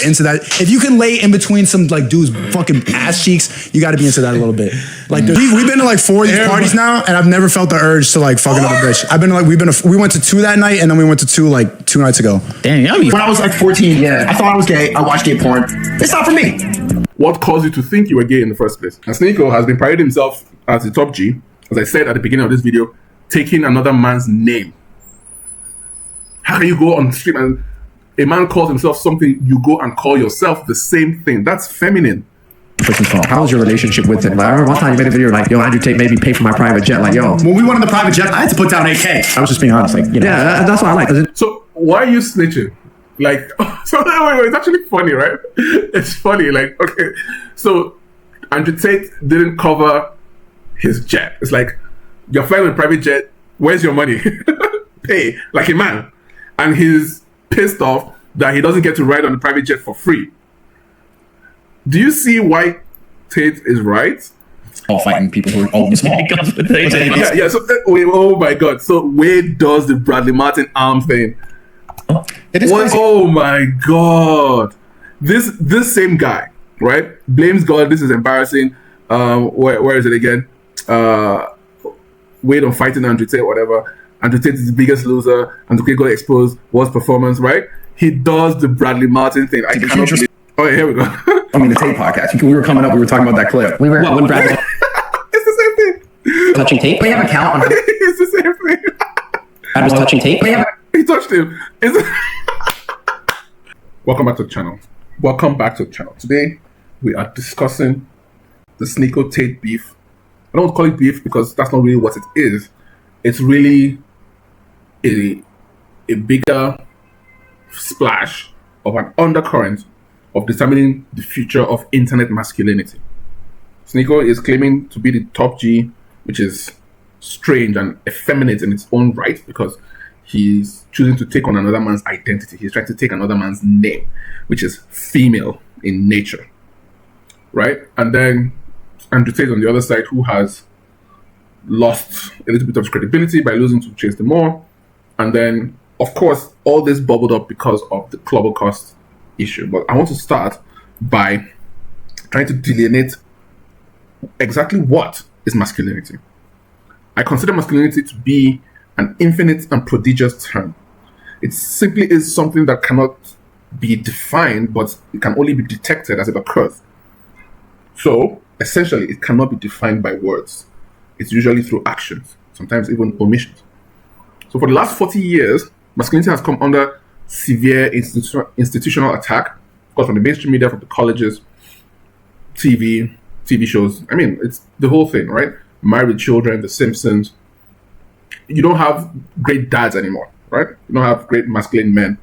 into that. If you can lay in between some like dudes fucking ass cheeks, you got to be into that a little bit. Like we've been to like 4 of these parties now, and I've never felt the urge to like fuck another bitch. I've been like we went to 2 that night, and then we went to 2 like 2 nights ago. Damn, yummy. When I was like 14, I thought I was gay. I watched gay porn. It's not for me. What caused you to think you were gay in the first place? And Sneako has been parading himself as the top G, as I said at the beginning of this video, taking another man's name. How can you go on the street and a man calls himself something, you go and call yourself the same thing? That's feminine. How was your relationship with him? Like, I remember one time you made a video like, yo, Andrew Tate made me pay for my private jet. Like, yo, when we went on the private jet, I had to put down $8K. I was just being honest. Like, you know, yeah, that's what I like. So why are you snitching? Like, so it's actually funny, right? It's funny. Like, okay, so Andrew Tate didn't cover his jet. It's like, you're flying on a private jet. Where's your money? Pay like a man. And he's pissed off that he doesn't get to ride on the private jet for free. Do you see why Tate is right? All fighting people who are old and small. Yeah. So, oh my God. So where does the Bradley Martin arm thing? It is crazy. Oh my God. This same guy, right? Blames God. This is embarrassing. Where is it again? Wait on fighting Andrew Tate, whatever. Andrew Tate is the biggest loser. Andrew Tate got exposed. Worst performance, right? He does the Bradley Martin thing. I cannot believe. Oh, yeah, here we go. I mean, the Tate podcast. We were coming up. We were talking about that clip. We were when Bradley. It's the same thing. Touching Tate. We have a count on it. It's the same thing. I was touching Tate. He touched him. Welcome back to the channel. Welcome back to the channel. Today we are discussing the Sneako Tate beef. I don't call it beef because that's not really what it is. It's really a bigger splash of an undercurrent of determining the future of internet masculinity. Sneako is claiming to be the top G, which is strange and effeminate in its own right because he's choosing to take on another man's identity. He's trying to take another man's name, which is female in nature, right? And then Andrew Tate on the other side, who has lost a little bit of his credibility by losing to Chase Demore. And then, of course, all this bubbled up because of the Clubber cost issue. But I want to start by trying to delineate exactly what is masculinity. I consider masculinity to be an infinite and prodigious term. It simply is something that cannot be defined, but it can only be detected as it occurs. So, essentially, it cannot be defined by words. It's usually through actions, sometimes even omissions. So for the last 40 years, masculinity has come under severe institutional attack, of course, from the mainstream media, from the colleges, TV shows. I mean, it's the whole thing, right? Married with Children, The Simpsons. You don't have great dads anymore, right? You don't have great masculine men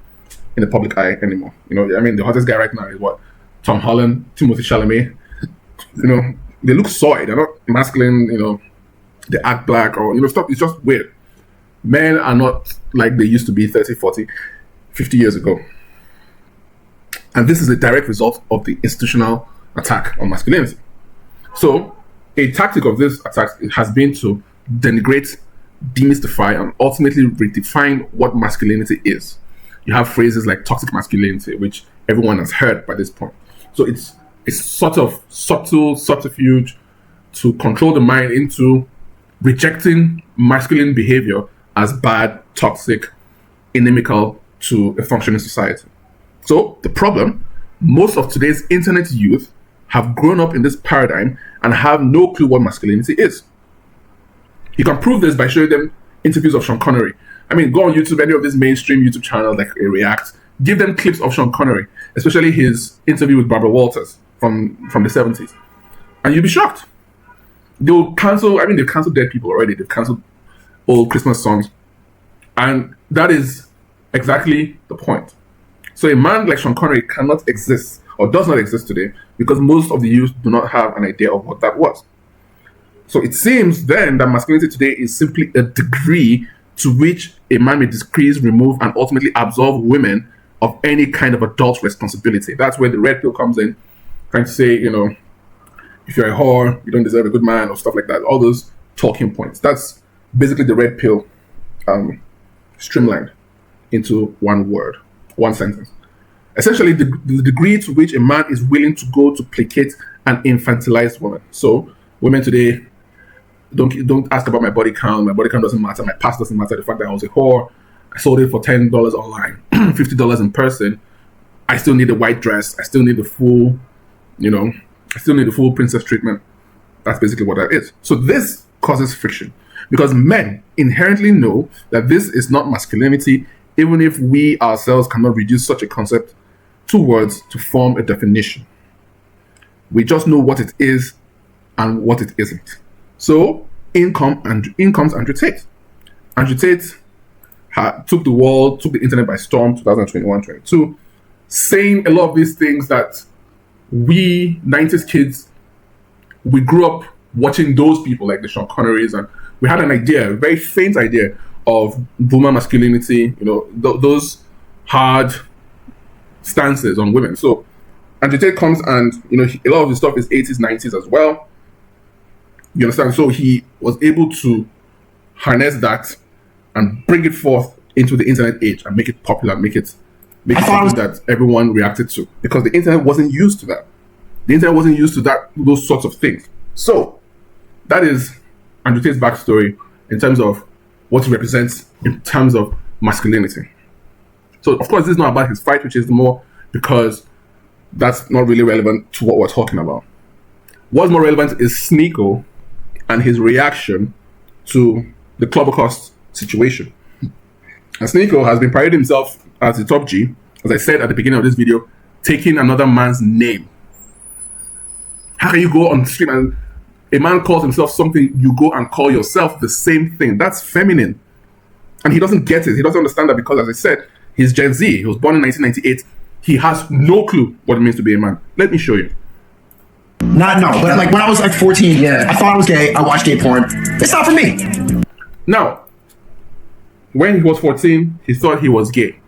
in the public eye anymore. You know, I mean, the hottest guy right now is what? Tom Holland, Timothée Chalamet. You know, they look soy. They're not masculine, you know, they act black or, you know, stuff. It's just weird. Men are not like they used to be 30, 40, 50 years ago. And this is a direct result of the institutional attack on masculinity. So, a tactic of this attack has been to denigrate, demystify, and ultimately redefine what masculinity is. You have phrases like toxic masculinity, which everyone has heard by this point. So it's sort of subtle subterfuge to control the mind into rejecting masculine behavior as bad, toxic, inimical to a functioning society. So the problem, most of today's internet youth have grown up in this paradigm and have no clue what masculinity is. You can prove this by showing them interviews of Sean Connery. I mean, go on YouTube, any of these mainstream YouTube channels like React, give them clips of Sean Connery, especially his interview with Barbara Walters from the 70s. And you'll be shocked. They've canceled dead people already. They've canceled old Christmas songs. And that is exactly the point. So a man like Sean Connery cannot exist or does not exist today because most of the youth do not have an idea of what that was. So it seems then that masculinity today is simply a degree to which a man may decrease, remove, and ultimately absolve women of any kind of adult responsibility. That's where the red pill comes in, trying to say, you know, if you're a whore, you don't deserve a good man, or stuff like that. All those talking points. That's basically the red pill streamlined into one word, one sentence. Essentially, the degree to which a man is willing to go to placate an infantilized woman. So, women today, don't ask about my body count. My body count doesn't matter. My past doesn't matter. The fact that I was a whore, I sold it for $10 online, $50 in person. I still need a white dress. I still need the full, I still need the full princess treatment. That's basically what that is. So this causes friction because men inherently know that this is not masculinity, even if we ourselves cannot reduce such a concept to words to form a definition. We just know what it is and what it isn't. So in comes Andrew Tate. Andrew Tate took the internet by storm, 2021-22, saying a lot of these things that we 90s kids, we grew up watching those people like the Sean Connerys, and we had an idea, a very faint idea of boomer masculinity, those hard stances on women. So Andrew Tate comes and, a lot of his stuff is 80s, 90s as well. You understand? So he was able to harness that and bring it forth into the internet age and make it popular, make it something that everyone reacted to, because the internet wasn't used to that. The internet wasn't used to those sorts of things. So that is Andrew Tate's backstory in terms of what he represents in terms of masculinity. So of course, this is not about his fight, which is more because that's not really relevant to what we're talking about. What's more relevant is Sneako and his reaction to the Club Cost situation. And Sneako has been parading himself as the top G, as I said at the beginning of this video, taking another man's name. How can you go on the street and a man calls himself something, you go and call yourself the same thing? That's feminine. And he doesn't get it. He doesn't understand that because, as I said, he's Gen Z. He was born in 1998. He has no clue what it means to be a man. Let me show you. But like when I was like 14, I thought I was gay. I watched gay porn. It's not for me. Now, when he was 14, he thought he was gay.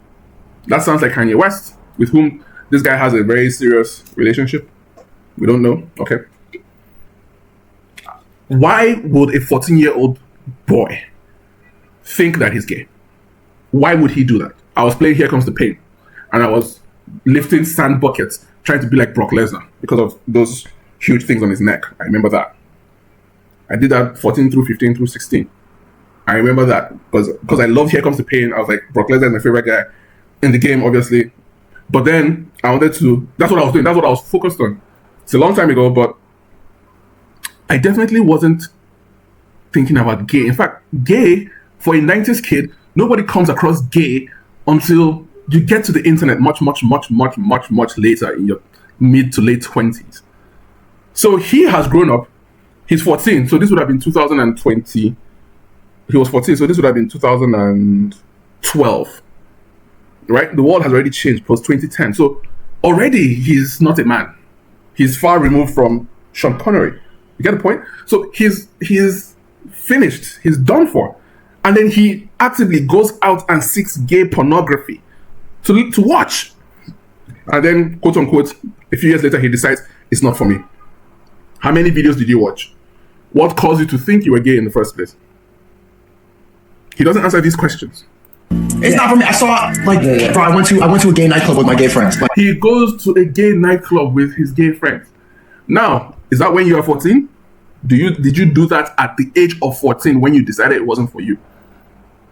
That sounds like Kanye West, with whom this guy has a very serious relationship. We don't know. Okay. Why would a 14-year-old boy think that he's gay? Why would he do that? I was playing Here Comes the Pain, and I was lifting sand buckets, trying to be like Brock Lesnar because of those huge things on his neck. I remember that. I did that 14 through 15 through 16. I remember that because I love Here Comes the Pain. I was like, Brock Lesnar is my favorite guy in the game, obviously. But then I wanted to, that's what I was doing. That's what I was focused on. It's a long time ago, but I definitely wasn't thinking about gay. In fact, gay, for a 90s kid, nobody comes across gay until you get to the internet much later in your mid to late 20s. So he has grown up. He's 14, so this would have been 2020. He was 14, so this would have been 2012. Right? The world has already changed post 2010. So already he's not a man. He's far removed from Sean Connery. You get the point? So he's finished. He's done for. And then he actively goes out and seeks gay pornography to watch. And then, quote unquote, a few years later, he decides it's not for me. How many videos did you watch? What caused you to think you were gay in the first place? He doesn't answer these questions. It's not for me. I saw bro, I went to a gay nightclub with my gay friends. He goes to a gay nightclub with his gay friends. Now, is that when you are 14? Did you do that at the age of 14 when you decided it wasn't for you?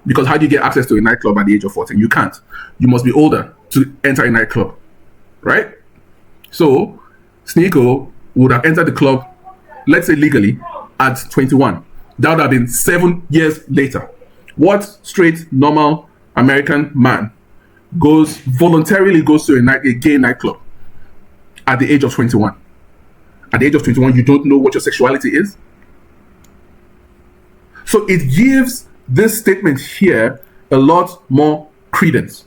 Because how do you get access to a nightclub at the age of 14? You can't. You must be older to enter a nightclub, right? So, Sneako would have entered the club, let's say legally, at 21. That would have been 7 years later. What straight, normal American man voluntarily goes to a gay nightclub at the age of 21? At the age of 21, you don't know what your sexuality is? So it gives this statement here a lot more credence.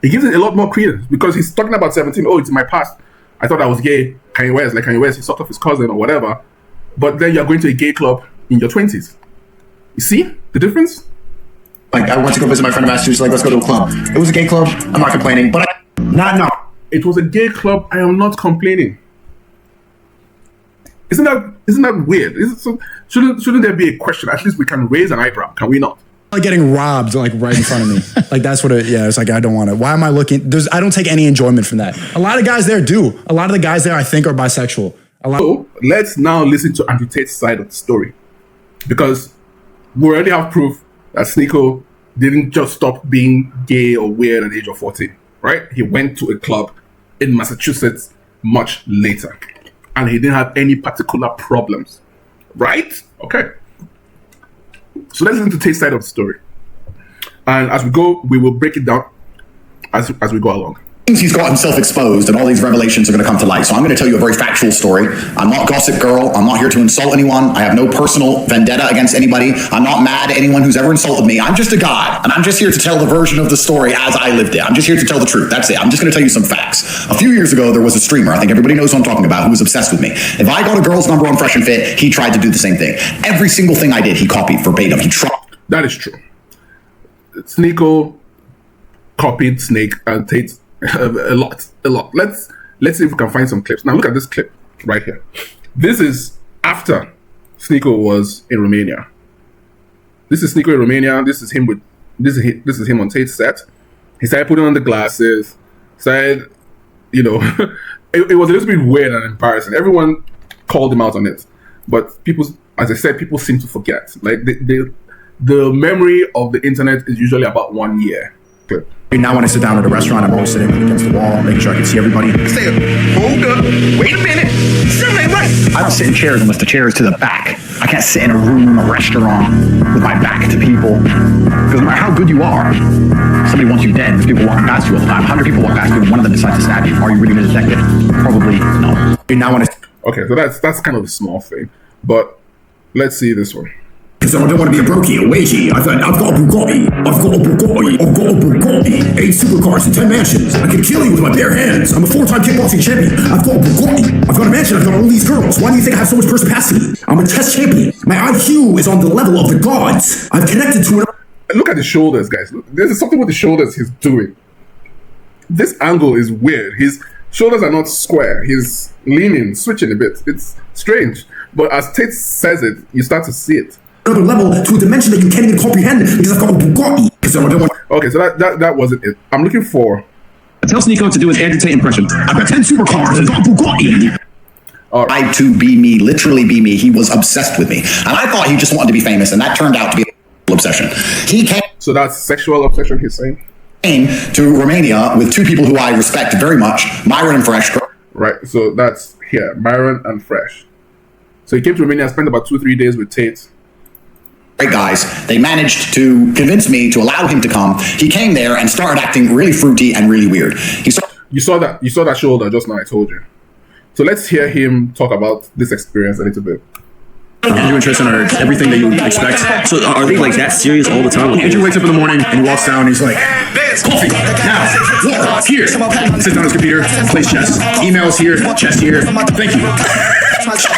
It gives it a lot more credence because he's talking about 17. Oh, it's in my past. I thought I was gay. Kanye West, he sucked off his cousin or whatever. But then you're going to a gay club in your 20s. You see the difference? Like, I went to go visit my friend in Massachusetts, let's go to a club. It was a gay club, I'm not complaining, but no. It was a gay club, I am not complaining. Isn't that weird? Shouldn't there be a question? At least we can raise an eyebrow, can we not? like getting robbed like right in front of me. Like that's what it's like I don't want it. Why am I looking? I don't take any enjoyment from that. A lot of guys there do. A lot of the guys there I think are bisexual. So let's now listen to Andrew Tate's side of the story. Because we already have proof that Sneako didn't just stop being gay or weird at the age of 14, right? He went to a club in Massachusetts much later. And he didn't have any particular problems, right? Okay. So let's listen to Tate's side of the story. And as we go, we will break it down as we go along. He's got himself exposed and all these revelations are going to come to light. So I'm going to tell you a very factual story. I'm not Gossip Girl. I'm not here to insult anyone. I have no personal vendetta against anybody. I'm not mad at anyone who's ever insulted me. I'm just a guy, and I'm just here to tell the version of the story as I lived it. I'm just here to tell the truth. That's it. I'm just going to tell you some facts. A few years ago, there was a streamer, I think everybody knows who I'm talking about, who was obsessed with me. If I got a girl's number on Fresh and Fit, he tried to do the same thing. Every single thing I did, he copied verbatim. He tried. That is true. Sneako copied Snake and Tate a lot. Let's see if we can find some clips. Now look at this clip right here. This is after Sneako was in Romania. This is Sneako in Romania. This is him on Tate's set. He started putting on the glasses. Started, it was a little bit weird and embarrassing. Everyone called him out on it, but people, as I said, people seem to forget. Like the memory of the internet is usually about 1 year. Clip. Now when I sit down at a restaurant, I'm always sitting against the wall, making sure I can see everybody. Hold up, wait a minute, something ain't right. I don't sit in chairs unless the chair is to the back. I can't sit in a room, a restaurant, with my back to people. Because no matter how good you are, somebody wants you dead. There's people walking past you all the time. 100 people walk past you and one of them decides to stab you. Are you really going to detect it? Probably no. Now when Okay, so that's kind of a small thing. But let's see this one. Because I don't want to be a brokey, a wagey. I've got a Bugatti. I've got a Bugatti. 8 supercars and 10 mansions. I can kill you with my bare hands. I'm a 4-time kickboxing champion. I've got a Bugatti. I've got a mansion. I've got all these girls. Why do you think I have so much perspicacity? I'm a chess champion. My IQ is on the level of the gods. I've connected to an... Look at the shoulders, guys. There's something with the shoulders he's doing. This angle is weird. His shoulders are not square. He's leaning, switching a bit. It's strange. But as Tate says it, you start to see it. Another level to a dimension that you can't even comprehend because I've got a Bugatti. Okay, so that wasn't it. I'm looking for... Tell Sneako to do his Andrew Tate impression. I've got 10 supercars and got a Bugatti. Tried to be me, literally be me. He was obsessed with me. And I thought he just wanted to be famous, and that turned out to be an obsession. He came... So that's sexual obsession, he's saying? Came to Romania with 2 people who I respect very much, Myron and Fresh. Right, so that's here, Myron and Fresh. So he came to Romania, spent about 2-3 days with Tate. Great guys. They managed to convince me to allow him to come. He came there and started acting really fruity and really weird. You saw that shoulder just now, I told you. So let's hear him talk about this experience a little bit. Andrew and Tristan are everything that you would expect. So are they like that serious all the time? Andrew wakes up in the morning and he walks down and he's like, coffee, now, water, here. Sits down on his computer, plays chess. Emails here, chess here. Thank you.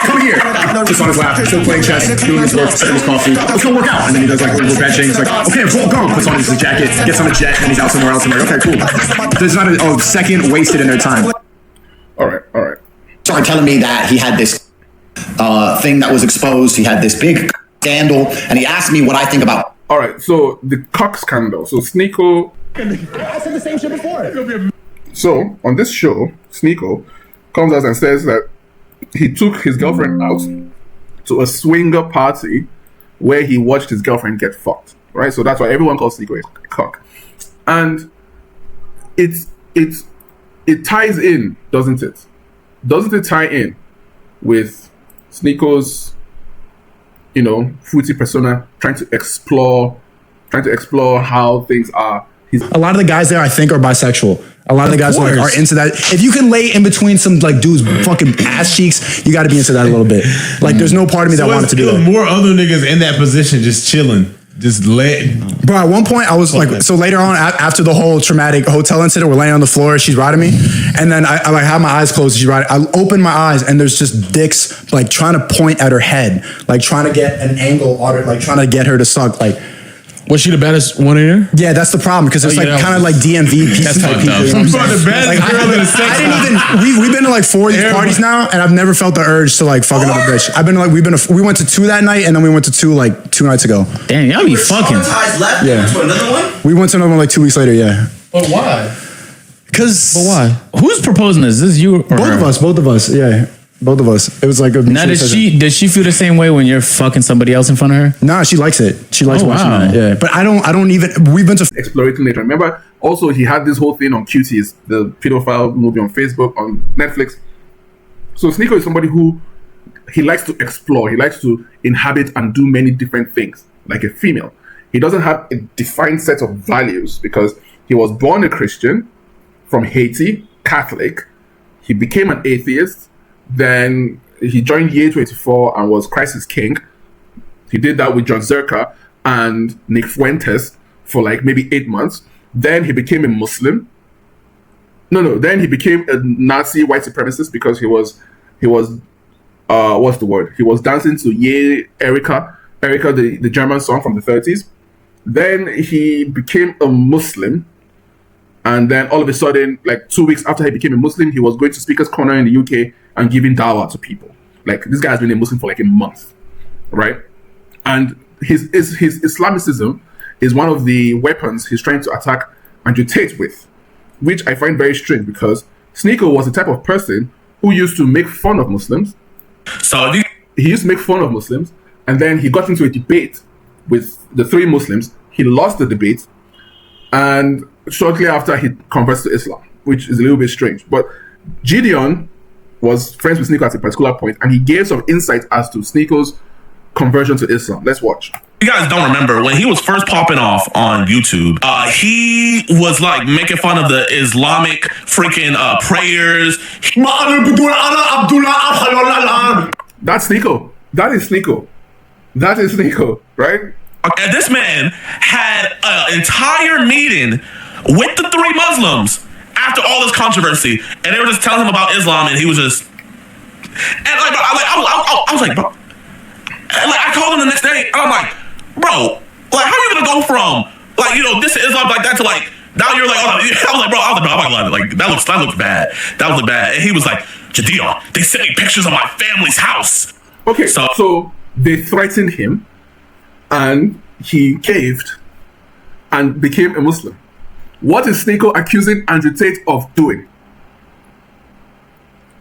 Come here. Just on his lap, still playing chess, doing his work, setting his coffee. Let's go work out. And then he does like a little benching. He's like, okay, I'm go. Puts on his jacket, gets on a jet, and he's out somewhere else. I'm like, okay, cool. There's not a second wasted in their time. All right. Started telling me that he had this thing that was exposed. He had this big scandal, and he asked me what I think about. All right, so the cock scandal. So Sneako. I said the same shit before. So on this show, Sneako comes out and says that he took his girlfriend out to a swinger party where he watched his girlfriend get fucked. Right, so that's why everyone calls Sneako a cock, and it ties in, doesn't it? Doesn't it tie in with Sneako's, fruity persona, trying to explore how things are? A lot of the guys there I think are bisexual. A lot of the guys are into that. If you can lay in between some like dudes fucking ass cheeks, you got to be into that a little bit. Like there's no part of me that wanted to do that. More other niggas in that position just chilling. Just Bro, at one point I was like, so later on after the whole traumatic hotel incident, we're laying on the floor, she's riding me, and then I like have my eyes closed, she's riding. I open my eyes and there's just dicks like trying to point at her head, like trying to get an angle on her, like trying to get her to suck. Like Was she the baddest one in here? Yeah, that's the problem because it's Oh, yeah, like kind of that like DMV That's type fucked people. up. You know what I'm Bro, saying? the baddest Like, girl in the sex I didn't even. We've been to like 4 of these parties now, and I've never felt the urge to like fuck another bitch. I've been to like we went to 2 that night, and then we went to 2 like 2 nights ago. Damn, y'all be fucking. Left Yeah. to another one. We went to another one like 2 weeks later. Yeah, But why? because Why? Who's proposing this? This is you or both her? of us. Yeah, both of us. It was like a. Now, mutual does she feel the same way when you're fucking somebody else in front of her? Nah, she likes it. She likes Oh, watching wow. that. Yeah, but I don't even. We've been to. Explorating nature. Remember, also he had this whole thing on Cuties, the pedophile movie on Facebook, on Netflix. So Sneako is somebody who he likes to explore. He likes to inhabit and do many different things, like a female. He doesn't have a defined set of values because he was born a Christian from Haiti, Catholic. He became an atheist. Then he joined Year 24 and was Christ is King. He did that with John Zerka and Nick Fuentes for like maybe 8 months. Then he became a Muslim. Then he became a Nazi white supremacist because he was what's the word? He was dancing to Ye Erica, the German song from the 30s. Then he became a Muslim. And then all of a sudden, like 2 weeks after he became a Muslim, he was going to Speaker's Corner in the UK and giving dawah to people. Like, this guy has been a Muslim for like a month, right? And his Islamicism is one of the weapons he's trying to attack Andrew Tate with, which I find very strange because Sneako was the type of person who used to make fun of Muslims. So he used to make fun of Muslims, and then he got into a debate with the 3 Muslims. He lost the debate, and shortly after he converts to Islam, which is a little bit strange. But Gideon was friends with Sneako at a particular point, and he gave some insight as to Sneako's conversion to Islam. Let's watch. You guys don't remember when he was first popping off on YouTube, he was like making fun of the Islamic freaking prayers. That's Sneako. That is Sneako. That is Sneako, right? And this man had an entire meeting with the 3 Muslims after all this controversy, and they were just telling him about Islam, and he was just, and like, I was like, bro, and like I called him the next day, and I'm like, bro, like how are you gonna go from like this Islam like that to like now you're like, oh, I was like, bro, I'm not gonna lie, like that looks bad, that was bad, and he was like, Jadion, they sent me pictures of my family's house. Okay, so they threatened him, and he caved and became a Muslim. What is Sneako accusing Andrew Tate of doing?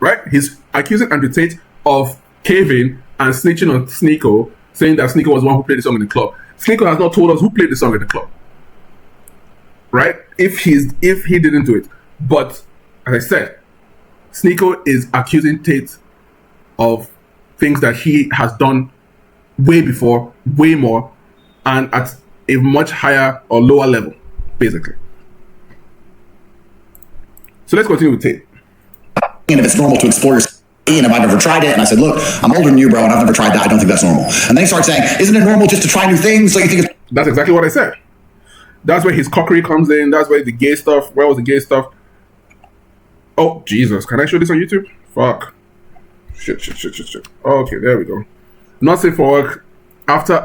Right? He's accusing Andrew Tate of caving and snitching on Sneako, saying that Sneako was the one who played the song in the club. Sneako has not told us who played the song in the club. Right? If he didn't do it. But, as I said, Sneako is accusing Tate of things that he has done way before, way more, and at a much higher or lower level, basically. So let's continue with Tate. And if it's normal to explore your and if I've never tried it, and I said, look, I'm older than you, bro, and I've never tried that, I don't think that's normal. And then he starts saying, isn't it normal just to try new things? So you think it's... That's exactly what I said. That's where his cockery comes in. That's where the gay stuff, where was the gay stuff? Oh, Jesus. Can I show this on YouTube? Fuck. Shit. Okay, there we go. Not safe for work. After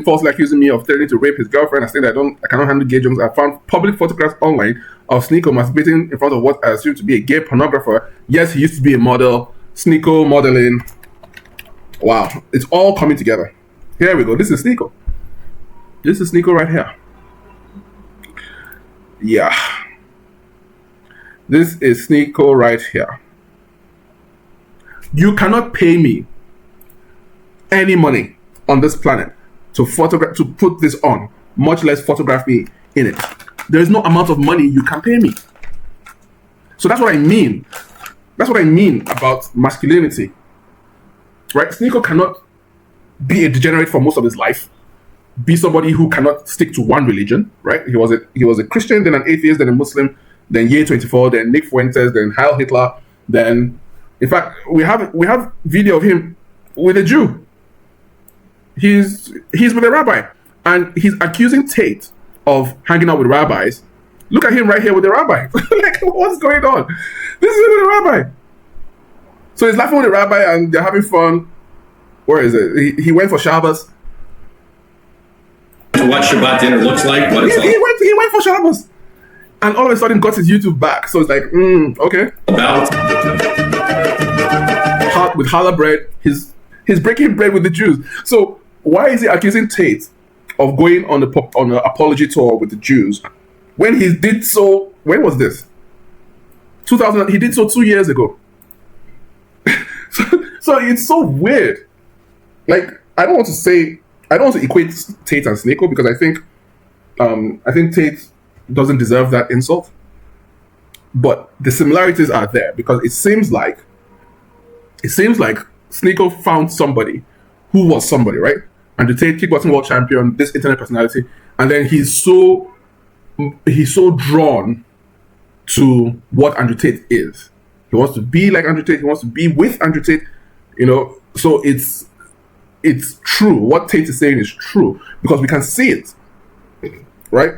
falsely accusing me of threatening to rape his girlfriend, I said I cannot handle gay jokes. I found public photographs online of Sneako masturbating in front of what I assume to be a gay pornographer. Yes, he used to be a model. Sneako modeling. Wow, it's all coming together. Here we go. This is Sneako. This is Sneako right here. Yeah. This is Sneako right here. You cannot pay me any money on this planet to put this on, much less photograph me in it. There is no amount of money you can pay me. So that's what I mean. That's what I mean about masculinity. Right? Sneako cannot be a degenerate for most of his life. Be somebody who cannot stick to one religion. Right? He was a Christian, then an atheist, then a Muslim, then Year 24, then Nick Fuentes, then Heil Hitler, then, in fact, we have video of him with a Jew. He's with a rabbi, and he's accusing Tate of hanging out with rabbis. Look at him right here with the rabbi. Like, what's going on? This is with a rabbi. So he's laughing with the rabbi, and they're having fun. Where is it? He went for Shabbos. what Shabbat dinner looks like, but it's he went for Shabbos, and all of a sudden got his YouTube back. So it's like, okay. about. With challah bread, he's breaking bread with the Jews. So why is he accusing Tate of going on an apology tour with the Jews when he did so? When was this? 2000. He did so 2 years ago. so it's so weird. Like I don't want to equate Tate and Sneako because I think Tate doesn't deserve that insult. But the similarities are there because it seems like Sneako found somebody who was somebody, right? Andrew Tate, kickboxing world champion, this internet personality, and then he's so drawn to what Andrew Tate is. He wants to be like Andrew Tate. He wants to be with Andrew Tate. So it's true. What Tate is saying is true because we can see it, right?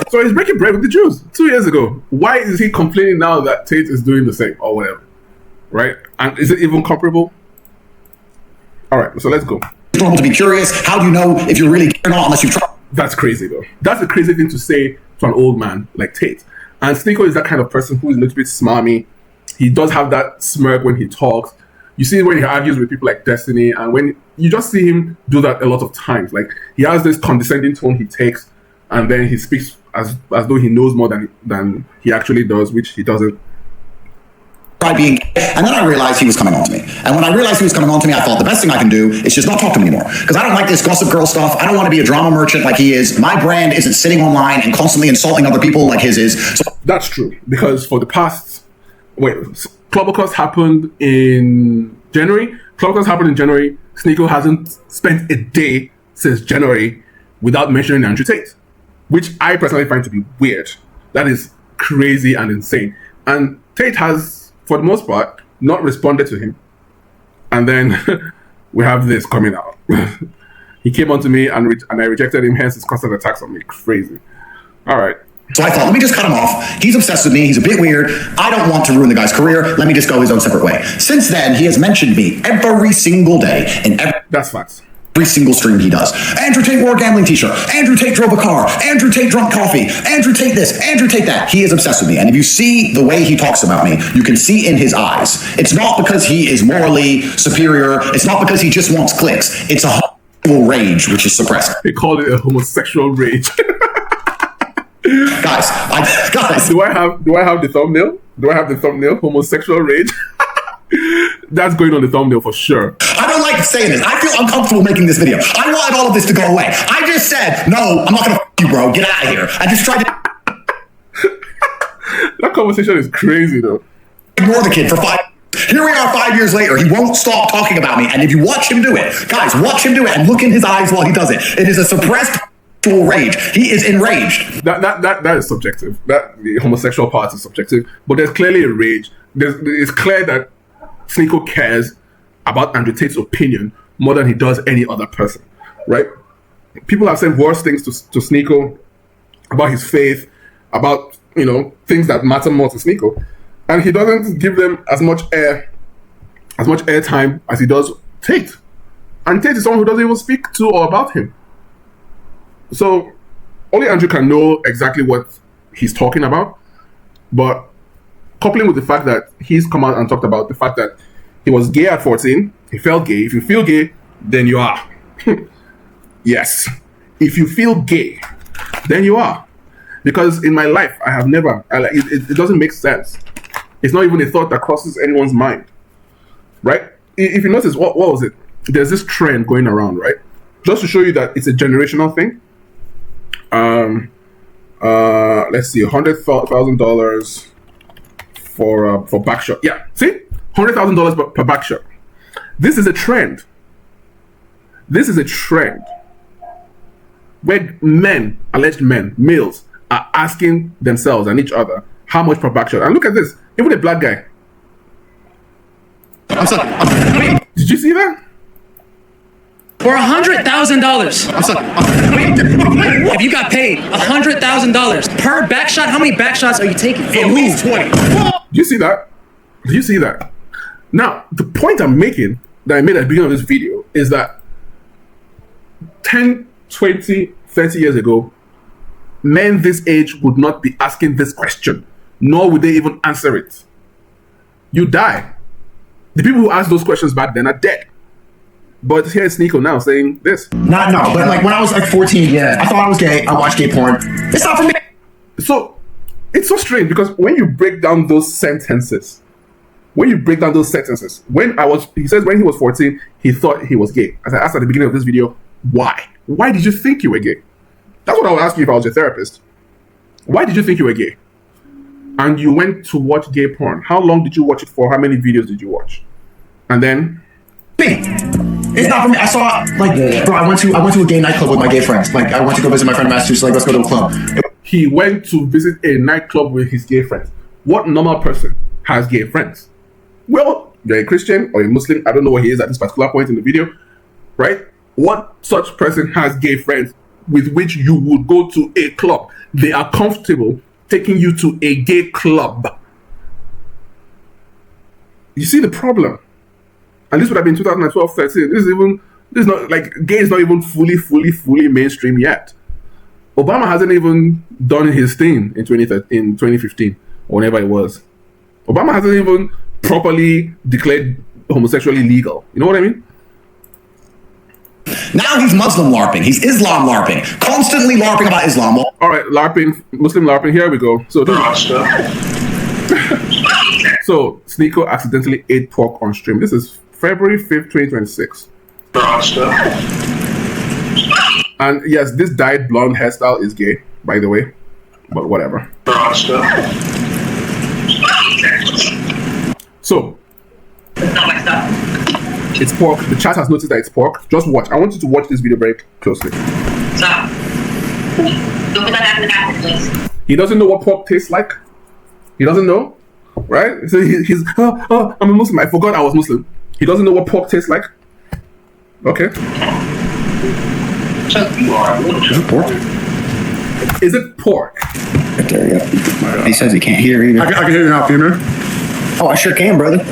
So he's breaking bread with the Jews 2 years ago. Why is he complaining now that Tate is doing the same or whatever? Right? And is it even comparable? All right, so let's go. It's normal to be curious. How do you know if you're really or not unless you've tried? That's crazy though. That's a crazy thing to say to an old man like Tate. And Sneako is that kind of person who is a little bit smarmy. He does have that smirk when he talks. You see when he argues with people like Destiny, and when you just see him do that a lot of times. Like he has this condescending tone he takes, and then he speaks as though he knows more than he actually does, which he doesn't. And then I realized he was coming on to me. And when I realized he was coming on to me, I thought the best thing I can do is just not talk to him anymore. Because I don't like this gossip girl stuff. I don't want to be a drama merchant like he is. My brand isn't sitting online and constantly insulting other people like his is. So that's true. Because for the past, Clubhouse happened in January. Sneako hasn't spent a day since January without mentioning Andrew Tate, which I personally find to be weird. That is crazy and insane. And Tate has, for the most part, not responded to him. And then we have this coming out. He came on to me and I rejected him, hence his constant attacks on me. Crazy. All right. So I thought, let me just cut him off. He's obsessed with me. He's a bit weird. I don't want to ruin the guy's career. Let me just go his own separate way. Since then, he has mentioned me every single day in That's facts. Every single stream he does. Andrew Tate wore a gambling t-shirt. Andrew Tate drove a car. Andrew Tate drunk coffee. Andrew Tate this. Andrew Tate that. He is obsessed with me. And if you see the way he talks about me, you can see in his eyes. It's not because he is morally superior. It's not because he just wants clicks. It's a homosexual rage, which is suppressed. They call it a homosexual rage. Guys. Do I have the thumbnail? Homosexual rage? That's going on the thumbnail for sure. I don't like saying this. I feel uncomfortable making this video. I wanted all of this to go away. I just said, no, I'm not gonna you, bro. Get out of here. I just tried to... That conversation is crazy, though. Ignore the kid for 5... Here we are 5 years later. He won't stop talking about me. And if you watch him do it, guys, watch him do it and look in his eyes while he does it. It is a suppressed rage. He is enraged. That is subjective. That the homosexual part is subjective. But there's clearly a rage. It's clear that Sneako cares about Andrew Tate's opinion more than he does any other person, right? People have said worse things to Sneako about his faith, about things that matter more to Sneako, and he doesn't give them as much airtime as he does Tate. And Tate is someone who doesn't even speak to or about him. So only Andrew can know exactly what he's talking about, but coupling with the fact that he's come out and talked about the fact that he was gay at 14, he felt gay. If you feel gay, then you are. Yes. If you feel gay, then you are. Because in my life, I have never, it doesn't make sense. It's not even a thought that crosses anyone's mind, right? If you notice, what was it? There's this trend going around, right? Just to show you that it's a generational thing. Let's see, $100,000 for backshot. Yeah, see, $100,000 per backshot. This is a trend. Where alleged men, males, are asking themselves and each other how much per backshot. And look at this, even a black guy. I'm sorry. Did you see that? For $100,000. I'm sorry. If you got paid $100,000 per backshot, how many backshots are you taking? At least 20. Do you see that? Now, the point I'm making that I made at the beginning of this video is that 10, 20, 30 years ago, men this age would not be asking this question, nor would they even answer it. You die. The people who asked those questions back then are dead. But here's Sneako now saying this. Not no, but like when I was like 14, I thought I was gay. I watched gay porn. It's not for me. So it's so strange because when you break down those sentences, he says when he was 14, he thought he was gay. As I asked at the beginning of this video, why? Why did you think you were gay? That's what I would ask you if I was your therapist. Why did you think you were gay? And you went to watch gay porn. How long did you watch it for? How many videos did you watch? And then it's not for me. I saw bro, I went to a gay nightclub with my gay friends. Like I went to go visit my friend in Massachusetts, like let's go to a club. He went to visit a nightclub with his gay friends. What normal person has gay friends? Well, you're a Christian or a Muslim. I don't know what he is at this particular point in the video, right? What such person has gay friends with which you would go to a club? They are comfortable taking you to a gay club. You see the problem? And this would have been 2012, 13. This is not like gay is not even fully mainstream yet. Obama hasn't even done his thing in 2015 or whenever it was. Obama hasn't even properly declared homosexuality legal. You know what I mean? Now he's Muslim LARPing. He's Islam LARPing. Constantly LARPing about Islam. All right, LARPing, Muslim LARPing. Here we go. So, so Sneako accidentally ate pork on stream. This is February 5th, 2026. And yes, this dyed blonde hairstyle is gay, by the way. But whatever. So, it's pork. The chat has noticed that it's pork. Just watch. I want you to watch this video very closely. He doesn't know what pork tastes like. He doesn't know, right? So he's I'm a Muslim. I forgot I was Muslim. He doesn't know what pork tastes like. Okay. Is it pork? Is it pork? Right there, yeah. He says he can't hear either. I can hear you now, can you hear me? Oh, I sure can, brother.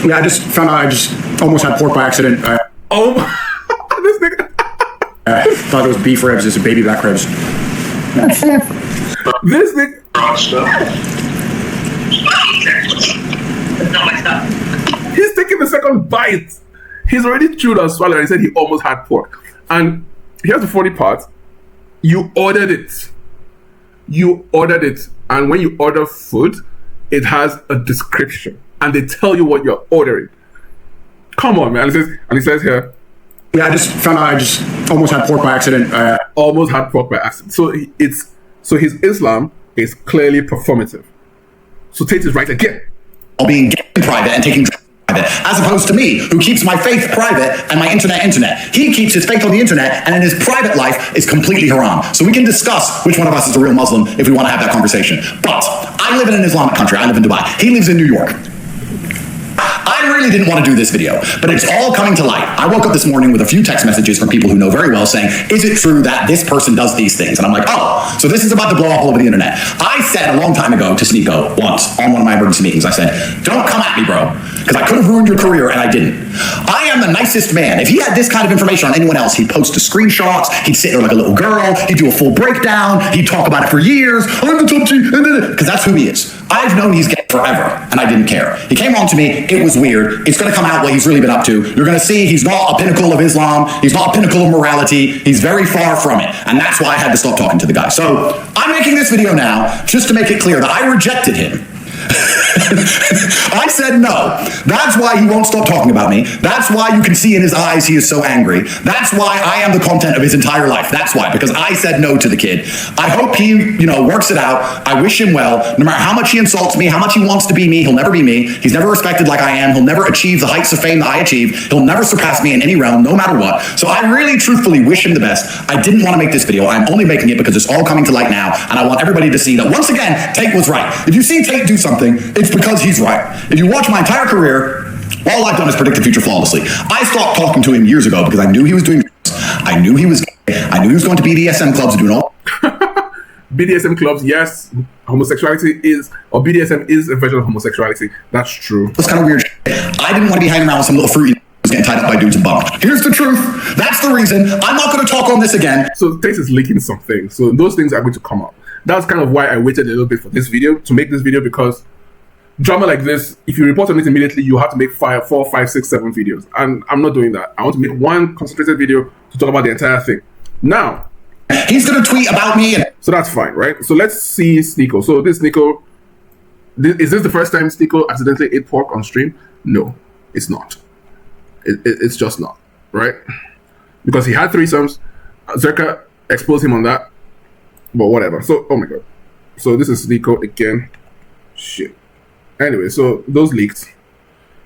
Yeah, I just found out I just almost had pork by accident. This nigga. I thought it was beef ribs. It's baby back ribs. This nigga. He's taking the second bite. He's already chewed and swallowed and he said he almost had pork. And here's the funny part. You ordered it. And when you order food, it has a description. And they tell you what you're ordering. Come on, man. And he says here. Yeah, I just found out I just almost had pork by accident. Almost had pork by accident. So his Islam is clearly performative. So Tate is right again. All being gay in private and taking private, as opposed to me, who keeps my faith private and my internet. He keeps his faith on the internet, and in his private life is completely haram. So we can discuss which one of us is a real Muslim if we want to have that conversation. But I live in an Islamic country. I live in Dubai. He lives in New York. I really didn't want to do this video, but it's all coming to light. I woke up this morning with a few text messages from people who know very well saying, is it true that this person does these things? And I'm like, oh, so this is about to blow up all over the internet. I said a long time ago to Sneako once on one of my emergency meetings, I said, don't come at me, bro, because I could have ruined your career and I didn't. I am the nicest man. If he had this kind of information on anyone else, he'd post the screenshots, he'd sit there like a little girl, he'd do a full breakdown, he'd talk about it for years, I'm the top G, because that's who he is. I've known he's gay forever, and I didn't care. He came on to me, it was weird, it's gonna come out what he's really been up to. You're gonna see he's not a pinnacle of Islam, he's not a pinnacle of morality, he's very far from it, and that's why I had to stop talking to the guy. So, I'm making this video now, just to make it clear that I rejected him. I said no. That's why he won't stop talking about me. That's why you can see in his eyes he is so angry. That's why I am the content of his entire life. That's why, because I said no to the kid. I hope he, works it out. I wish him well. No matter how much he insults me, how much he wants to be me, he'll never be me. He's never respected like I am. He'll never achieve the heights of fame that I achieve. He'll never surpass me in any realm, no matter what. So I really, truthfully wish him the best. I didn't want to make this video. I'm only making it because it's all coming to light now, and I want everybody to see that once again, Tate was right. If you see Tate do something, it's because he's right. If you watch my entire career, all I've done is predict the future flawlessly. I stopped talking to him years ago because I knew he was doing drugs. I knew he was gay. I knew he was going to BDSM clubs and doing all. BDSM clubs, yes, homosexuality is, or BDSM is a version of homosexuality. That's true. It's kind of weird. I didn't want to be hanging around with some little fruity who's getting tied up by dudes and bummed. Here's the truth. That's the reason. I'm not going to talk on this again. So Tate is leaking something. So those things are going to come up. That's kind of why I waited a little bit for this video, to make this video, because drama like this, if you report on it immediately, you have to make 4, 5, 6, 7 videos. And I'm not doing that. I want to make one concentrated video to talk about the entire thing. Now, he's going to tweet about me. So that's fine, right? So let's see Sneako. So this Sneako, is this the first time Sneako accidentally ate pork on stream? No, it's not. It's just not, right? Because he had threesomes. Zerka exposed him on that. But whatever. So, oh my god. So this is Sneako again. Shit. Anyway, so those leaked.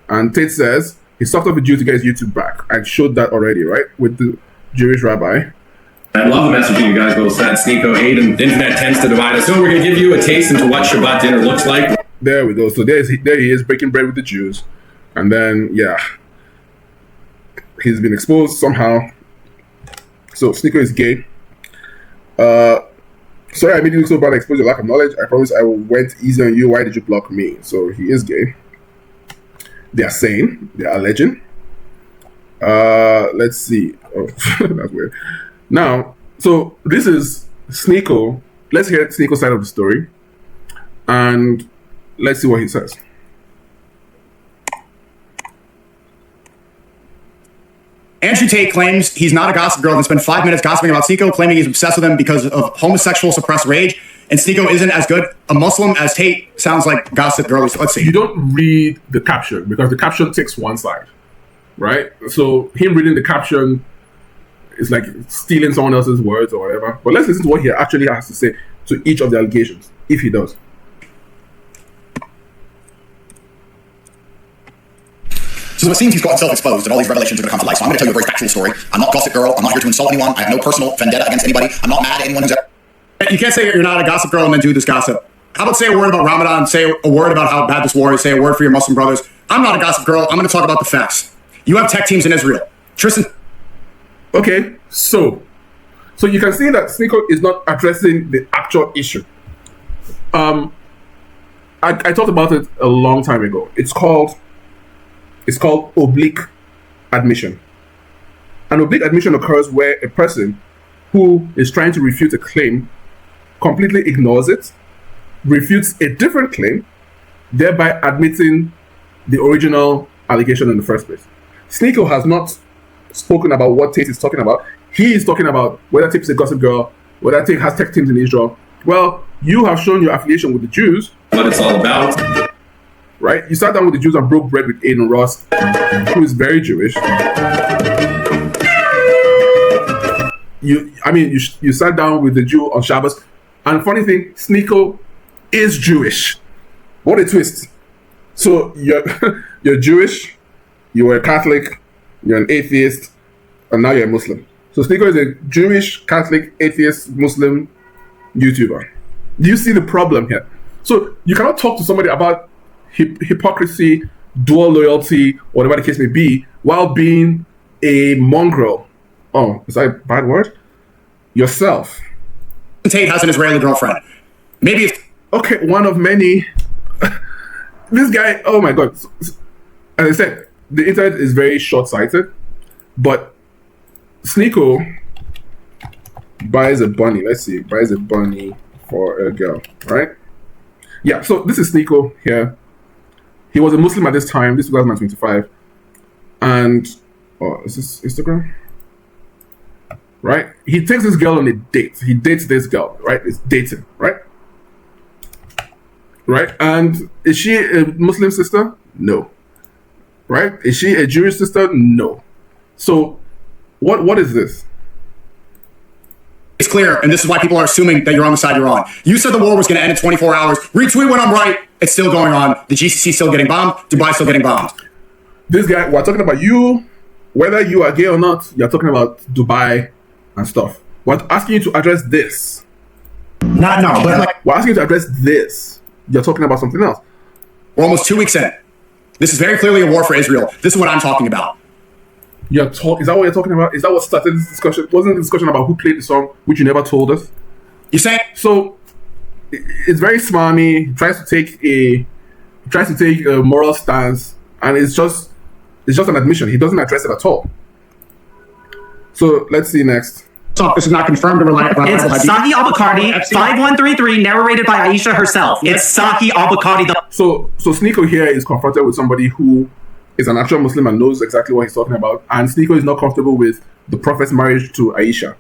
And Tate says he sucked off a Jew to get his YouTube back. I showed that already, right? With the Jewish rabbi. I love the messaging you guys both sent. Sneako ate and the internet tends to divide us. So we're going to give you a taste into what Shabbat dinner looks like. There we go. So there he is breaking bread with the Jews. And then, yeah. He's been exposed somehow. So Sneako is gay. Sorry, I made you look so bad. I exposed your lack of knowledge. I promise I went easy on you. Why did you block me? So he is gay. They are saying, they are alleging. Let's see. Oh, that's weird. Now, so this is Sneako. Let's hear Sneako's side of the story, and let's see what he says. Andrew Tate claims he's not a gossip girl and spent 5 minutes gossiping about Sneako, claiming he's obsessed with him because of homosexual suppressed rage. And Sneako isn't as good a Muslim as Tate. Sounds like gossip girl. Let's see. You don't read the caption because the caption takes one side, right? So him reading the caption is like stealing someone else's words or whatever. But let's listen to what he actually has to say to each of the allegations, if he does. So it seems he's gotten self-exposed and all these revelations are going to come to light. So I'm going to tell you a very factual story. I'm not gossip girl. I'm not here to insult anyone. I have no personal vendetta against anybody. I'm not mad at anyone who's ever... You can't say you're not a gossip girl and then do this gossip. How about say a word about Ramadan, say a word about how bad this war is, say a word for your Muslim brothers. I'm not a gossip girl. I'm going to talk about the facts. You have tech teams in Israel. Tristan... Okay, so you can see that Sneako is not addressing the actual issue. I talked about it a long time ago. It's called oblique admission. An oblique admission occurs where a person who is trying to refute a claim completely ignores it, refutes a different claim, thereby admitting the original allegation in the first place. Sneako has not spoken about what Tate is talking about. He is talking about whether Tate is a gossip girl, whether Tate has tech teams in Israel. Well, you have shown your affiliation with the Jews. What it's all about. Right? You sat down with the Jews and broke bread with Aiden Ross, who is very Jewish. You sat down with the Jew on Shabbos. And funny thing, Sneako is Jewish. What a twist. So you're Jewish, you were a Catholic, you're an atheist, and now you're a Muslim. So Sneako is a Jewish, Catholic, atheist, Muslim YouTuber. Do you see the problem here? So you cannot talk to somebody about hypocrisy, dual loyalty, whatever the case may be, while being a mongrel. Oh, is that a bad word? Yourself. Tate has an Israeli girlfriend. Maybe it's... Okay, one of many. This guy, oh my god. As I said, the internet is very short-sighted, but Sneako buys a bunny. Let's see, buys a bunny for a girl, right? Yeah, so this is Sneako here. He was a Muslim at this time. This is 2025. And, oh, is this Instagram? Right? He takes this girl on a date. He dates this girl, right? It's dating, right? Right? And is she a Muslim sister? No. Right? Is she a Jewish sister? No. So, what is this? It's clear, and this is why people are assuming that you're on the side you're on. You said the war was going to end in 24 hours. Retweet when I'm right. It's still going on. The GCC still getting bombed. Dubai still getting bombed. This guy, we're talking about you, whether you are gay or not, you're talking about Dubai and stuff. We're asking you to address this. But like, we're asking you to address this. You're talking about something else. We're almost 2 weeks in. This is very clearly a war for Israel. This is what I'm talking about. Is that what you're talking about? Is that what started this discussion? Wasn't the discussion about who played the song, which you never told us? You saying? So it's very smarmy. He tries to take a moral stance, and it's just an admission. He doesn't address it at all. So let's see next. So this is not confirmed or reliable. It's Saki Abakari, 5133, narrated by Aisha herself. It's Saki Abakari. So Sneako here is confronted with somebody who is an actual Muslim and knows exactly what he's talking about, and Sneako is not comfortable with the Prophet's marriage to Aisha.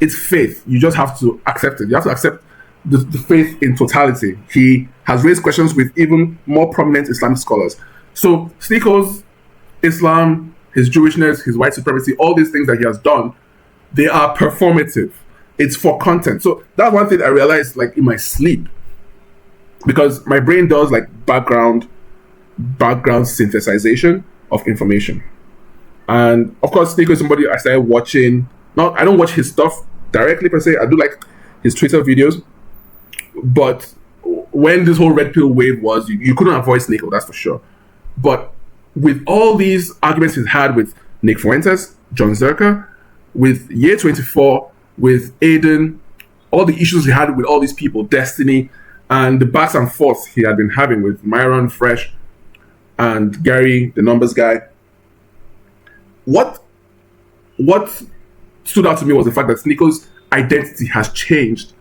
It's faith. You just have to accept it. You have to accept the faith in totality. He has raised questions with even more prominent Islamic scholars. So Sneako's Islam, his Jewishness, his white supremacy, all these things that he has done, they are performative. It's for content. So that's one thing I realized, like, in my sleep, because my brain does like background synthesization of information. And of course, Sneako is somebody I started watching. Now, I don't watch his stuff directly per se. I do like his Twitter videos. But when this whole red pill wave was, you couldn't avoid Sneako, that's for sure. But with all these arguments he's had with Nick Fuentes, John Zerka, with Year 24, with Aiden, all the issues he had with all these people, Destiny, and the backs and forths he had been having with Myron, Fresh, and Gary, the numbers guy. What stood out to me was the fact that Sneako's identity has changed,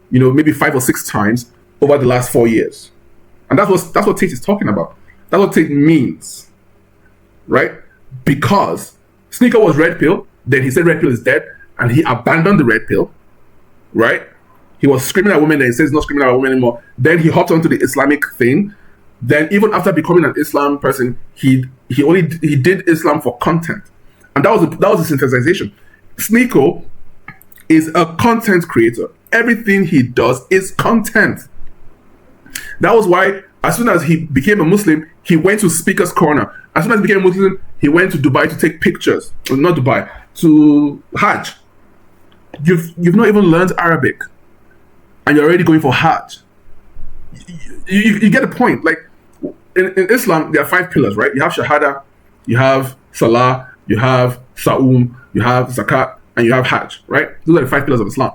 maybe 5 or 6 times over the last 4 years. And that's what Tate is talking about. That's what Tate means, right? Because Sneako was red pill, then he said red pill is dead, and he abandoned the red pill, right? He was screaming at women, then he says he's not screaming at women anymore. Then he hopped onto the Islamic thing. Then even after becoming an Islam person, he did Islam for content. And that was the synthesization. Sneako is a content creator. Everything he does is content. That was why as soon as he became a Muslim, he went to Speaker's Corner. As soon as he became a Muslim, he went to Dubai to take pictures. Well, not Dubai, to Hajj. You've not even learned Arabic, and you're already going for Hajj. You get the point. Like in Islam, there are 5 pillars, right? You have Shahada, you have Salah, you have Sa'um, you have Zakat, and you have Hajj, right? Those are the 5 pillars of Islam.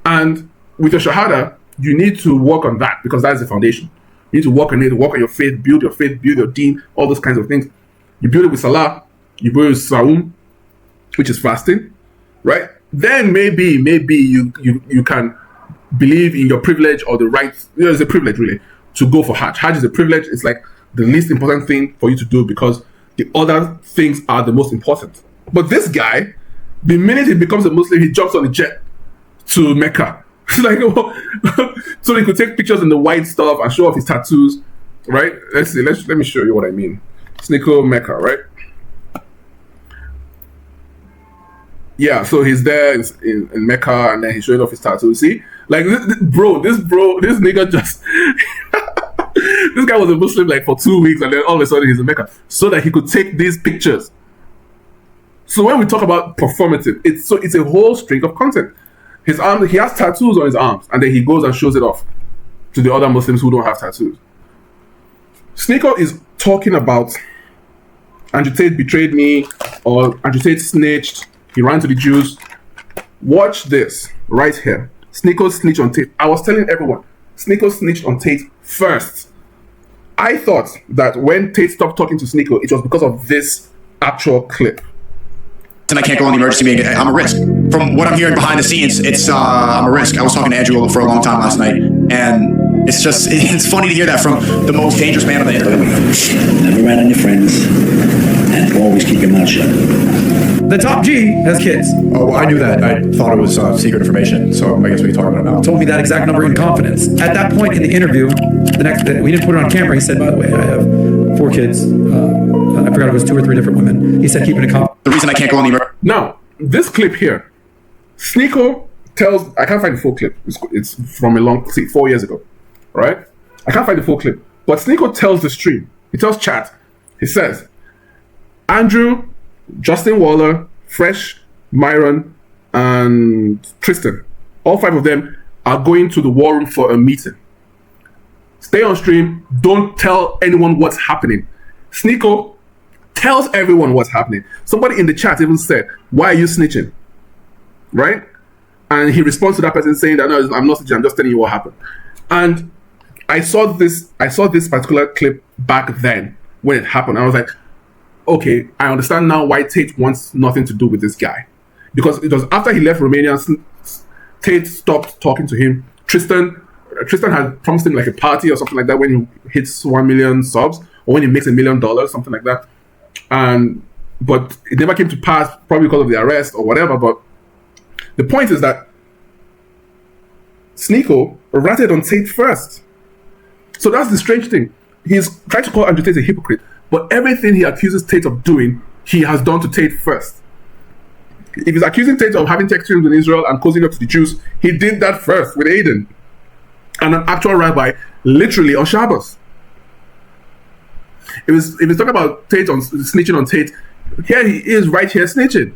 And with your Shahada, you need to work on that because that is the foundation. You need to work on it, work on your faith, build your deen, all those kinds of things. You build it with Salah, you build it with Sa'um, which is fasting, right? Then maybe you can believe in your privilege or the right. It's a privilege really to go for Hajj. Hajj is a privilege. It's like the least important thing for you to do because the other things are the most important. But this guy, the minute he becomes a Muslim, he jumps on a jet to Mecca. Like, so he could take pictures in the white stuff and show off his tattoos, right? Let's see. Let me show you what I mean. Sneako Mecca, right? Yeah, so he's there in Mecca and then he's showing off his tattoos. See, like this nigga just this guy was a Muslim like for 2 weeks and then all of a sudden he's in Mecca so that he could take these pictures. So when we talk about performative, it's a whole string of content. His arm, he has tattoos on his arms, and then he goes and shows it off to the other Muslims who don't have tattoos. Sneako is talking about Andrew Tate betrayed me, or Andrew Tate snitched, he ran to the Jews. Watch this right here. Sneako snitched on Tate. I was telling everyone, Sneako snitched on Tate first. I thought that when Tate stopped talking to Sneako, it was because of this actual clip. And I can't go on the emergency meeting. I'm a risk. From what I'm hearing behind the scenes, I'm a risk. I was talking to Andrew for a long time last night, and it's funny to hear that from the most dangerous man on the internet. Never rat on your friends, and always keep your mouth shut. The top G has kids. Oh, I knew that. I thought it was secret information, so I guess we can talk about it now. Told me that exact number in confidence. At that point in the interview, we didn't put it on camera. He said, by the way, I have 4 kids. I forgot it was 2 or 3 different women. He said, keep it in confidence. The reason I can't go on the emergency. Now, this clip here, Sneako tells, I can't find the full clip. It's from 4 years ago, right? I can't find the full clip. But Sneako tells the stream, he tells chat, he says, Andrew, Justin Waller, Fresh, Myron, and Tristan, all 5 of them are going to the war room for a meeting. Stay on stream, don't tell anyone what's happening. Sneako tells everyone what's happening. Somebody in the chat even said, why are you snitching? Right? And he responds to that person saying that, no, I'm not snitching, I'm just telling you what happened. And I saw this particular clip back then when it happened. I was like, okay, I understand now why Tate wants nothing to do with this guy. Because it was after he left Romania, Tate stopped talking to him. Tristan had promised him like a party or something like that when he hits 1 million subs, or when he makes $1 million, something like that. But it never came to pass, probably because of the arrest or whatever. But the point is that Sneako ratted on Tate first. So that's the strange thing. He's trying to call Andrew Tate a hypocrite, but everything he accuses Tate of doing, he has done to Tate first. If he's accusing Tate of having sex dreams in Israel and causing up to the Jews, he did that first with Aiden. And an actual rabbi, literally on Shabbos. If he's talking about Tate on snitching on Tate, here he is right here snitching.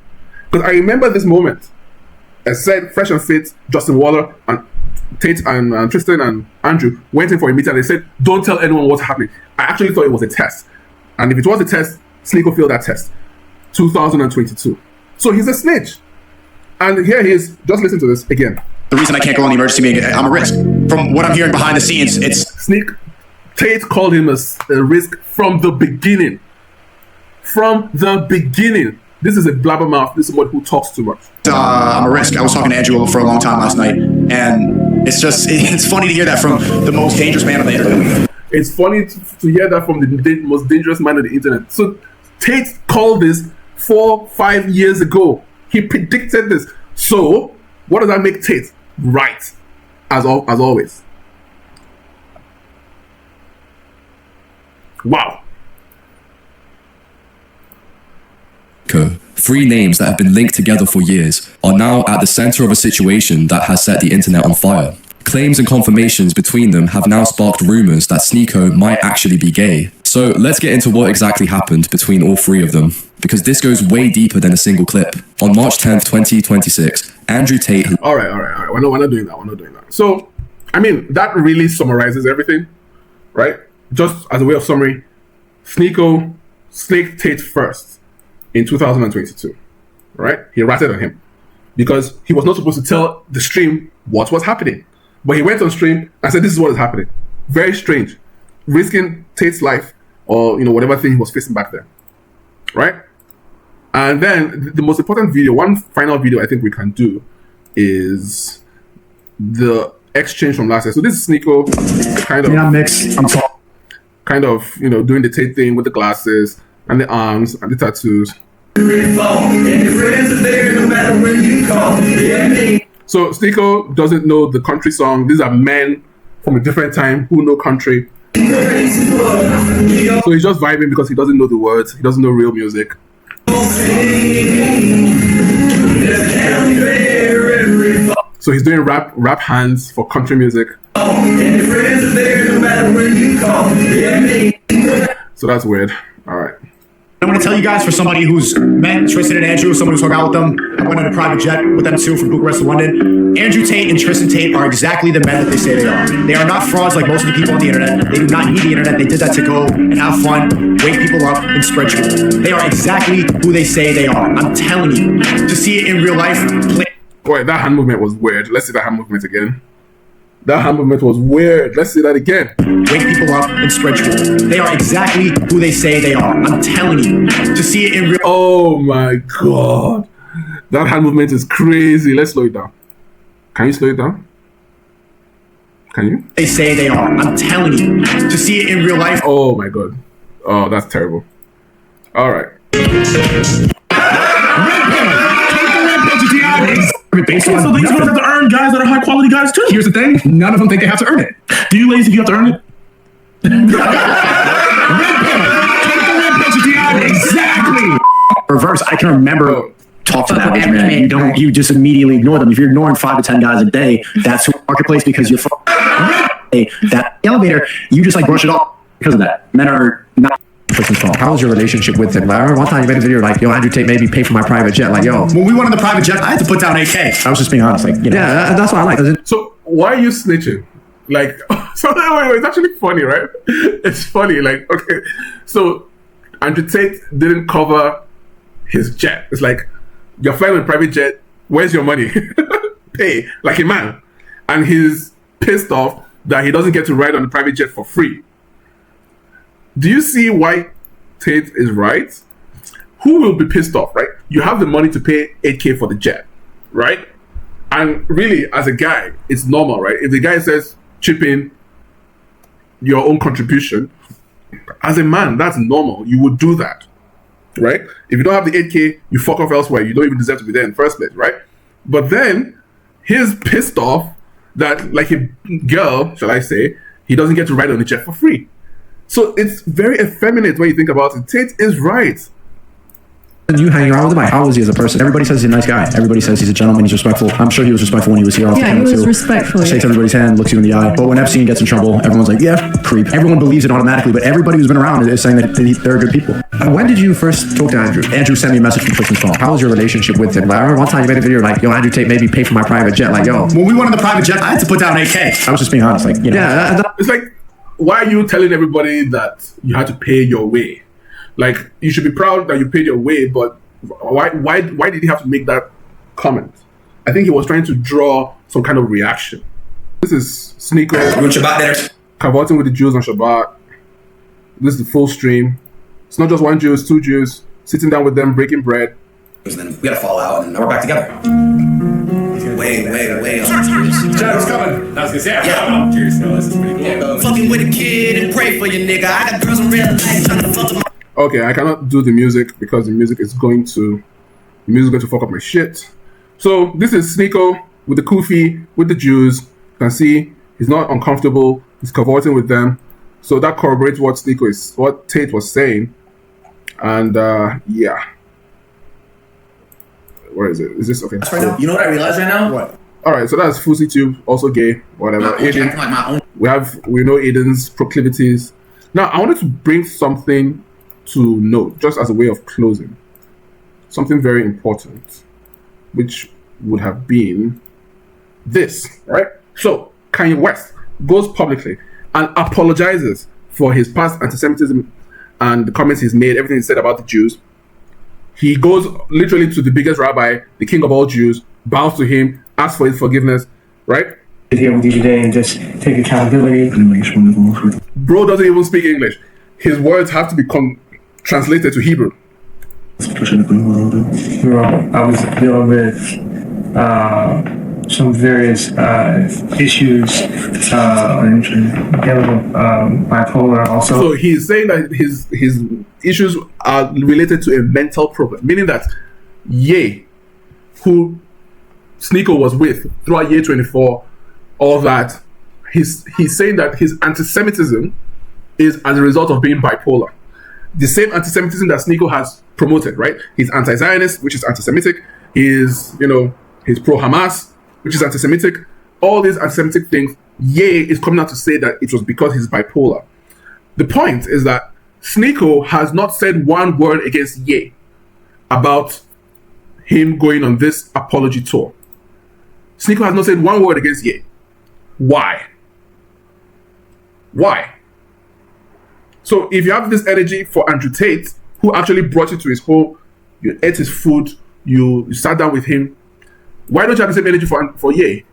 Because I remember this moment. I said Fresh and Fit, Justin Waller, and Tate and Tristan and Andrew went in for a meeting and they said, don't tell anyone what's happening. I actually thought it was a test. And if it was a test, Sneako failed that test. 2022. So he's a snitch. And here he is. Just listen to this again. The reason I can't go on the emergency meeting, I'm a risk. From what I'm hearing behind the scenes, it's... Tate called him a risk from the beginning. From the beginning. This is a blabbermouth. This is someone who talks too much. I'm a risk. I was talking to Andrew for a long time last night, and it's funny to hear that from the most dangerous man on the internet. It's funny to hear that from the most dangerous man on the internet. So Tate called this 4-5 years ago. He predicted this. So what does that make Tate right? As always. Wow. Three names that have been linked together for years are now at the center of a situation that has set the internet on fire. Claims and confirmations between them have now sparked rumors that Sneako might actually be gay. So let's get into what exactly happened between all three of them, because this goes way deeper than a single clip. On March 10th, 2026, Andrew Tate... All right. We're not doing that. So, I mean, that really summarizes everything, right? Just as a way of summary, Sneako snaked Tate first in 2022, right? He ratted on him because he was not supposed to tell the stream what was happening. But he went on stream and said, this is what is happening. Very strange. Risking Tate's life or, whatever thing he was facing back there, right? And then the most important video, one final video I think we can do is the exchange from last year. So this is Sneako kind of... I'm mixed. I'm talking. Kind of, doing the Tate thing with the glasses and the arms and the tattoos. So Sneako doesn't know the country song. These are men from a different time who know country. So he's just vibing because he doesn't know the words. He doesn't know real music. So he's doing rap hands for country music. So that's weird. All right. I want to tell you guys, for somebody who's met Tristan and Andrew, someone who's hung out with them, I went on a private jet with them too from Bucharest to London. Andrew Tate and Tristan Tate are exactly the men that they say they are. They are not frauds like most of the people on the internet. They do not need the internet. They did that to go and have fun, wake people up, and spread truth. They are exactly who they say they are. I'm telling you. To see it in real life. Wait, that hand movement was weird. Let's see that hand movement again. That hand movement was weird. Let's see that again. Wake people up and spread truth. They are exactly who they say they are. I'm telling you. To see it in real... Oh my God. That hand movement is crazy. Let's slow it down. Can you slow it down? Can you? They say they are. I'm telling you. To see it in real life... Oh my God. Oh, that's terrible. All right. So these ones have to earn guys that are high quality guys too. Here's the thing, none of them think they have to earn it. Do you ladies think you have to earn it? Exactly. Reverse, I can remember talk to the average man. You just immediately ignore them. If you're ignoring 5 to 10 guys a day, that's your marketplace because you're that elevator, you just brush it off because of that. Men are not. How was your relationship with him? Like, one time you made a video like, yo, Andrew Tate made me pay for my private jet. Like, yo. When we went on the private jet, I had to put down AK. I was just being honest. Like, yeah, that's what I like. So why are you snitching? Like, so it's actually funny, right? It's funny. Like, okay, so Andrew Tate didn't cover his jet. It's like, you're flying with a private jet. Where's your money? pay like a man, and he's pissed off that he doesn't get to ride on the private jet for free. Do you see why Tate is right? Who will be pissed off, right? You have the money to pay 8K for the jet, right? And really, as a guy, it's normal, right? If the guy says, chip in your own contribution, as a man, that's normal. You would do that, right? If you don't have the 8K, you fuck off elsewhere. You don't even deserve to be there in the first place, right? But then, he's pissed off that, like a girl, shall I say, he doesn't get to ride on the jet for free. So it's very effeminate when you think about it. Tate is right. You hang around with him? Like, how is he as a person? Everybody says he's a nice guy. Everybody says he's a gentleman. He's respectful. I'm sure he was respectful when he was here. Yeah, he was respectful. Shakes everybody's hand, looks you in the eye. But when Epstein gets in trouble, everyone's like, yeah, creep. Everyone believes it automatically, but everybody who's been around is saying that they're good people. When did you first talk to Andrew? Andrew sent me a message from Tristan's phone. How was your relationship with him? Like, I remember one time you made a video like, yo, Andrew Tate made me pay for my private jet. Like, yo. When we went on the private jet, I had to put down 8K. I was just being honest. Like, you know. Yeah, it's like, why are you telling everybody that you had to pay your way? Like, you should be proud that you paid your way, but why did he have to make that comment? I think he was trying to draw some kind of reaction. This is Sneako cavorting with the Jews on Shabbat. This is the full stream. It's not just one Jew, it's two Jews sitting down with them, breaking bread. Then we gotta fall out and now we're back together. Wait. Chad's coming. I was gonna say, I'm curious. No, this is pretty cool. Fucking with a kid and pray for your nigga. I got girls in real life trying to fuck them. Okay, I cannot do the music because the music is going to fuck up my shit. So this is Sneako with the Kufi, with the Jews. You can see he's not uncomfortable. He's cavorting with them. So that corroborates what Tate was saying. And yeah. Where is it? Is this okay? You know what I realized right now? What? Alright, so that's Fusi Tube, also gay, whatever. Aiden, we know Aiden's proclivities. Now I wanted to bring something to note, just as a way of closing. Something very important, which would have been this, right? So Kanye West goes publicly and apologizes for his past anti-Semitism and the comments he's made, everything he said about the Jews. He goes literally to the biggest rabbi, the king of all Jews, bows to him, asks for his forgiveness, right? Here with you today and just take accountability. Bro doesn't even speak English. His words have to be translated to Hebrew. I was dealing with some various issues, dealing with bipolar also. So he's saying that his issues are related to a mental problem, meaning that Ye, who Sneako was with throughout year 24, all that, he's saying that his anti-Semitism is as a result of being bipolar. The same anti-Semitism that Sneako has promoted, right? He's anti-Zionist, which is anti-Semitic. He's pro-Hamas, which is anti-Semitic. All these anti-Semitic things, Ye is coming out to say that it was because he's bipolar. The point is that Sneako has not said one word against Ye about him going on this apology tour. Sneako has not said one word against Ye. Why? So if you have this energy for Andrew Tate, who actually brought you to his home, you ate his food, you sat down with him, why don't you have the same energy for Ye?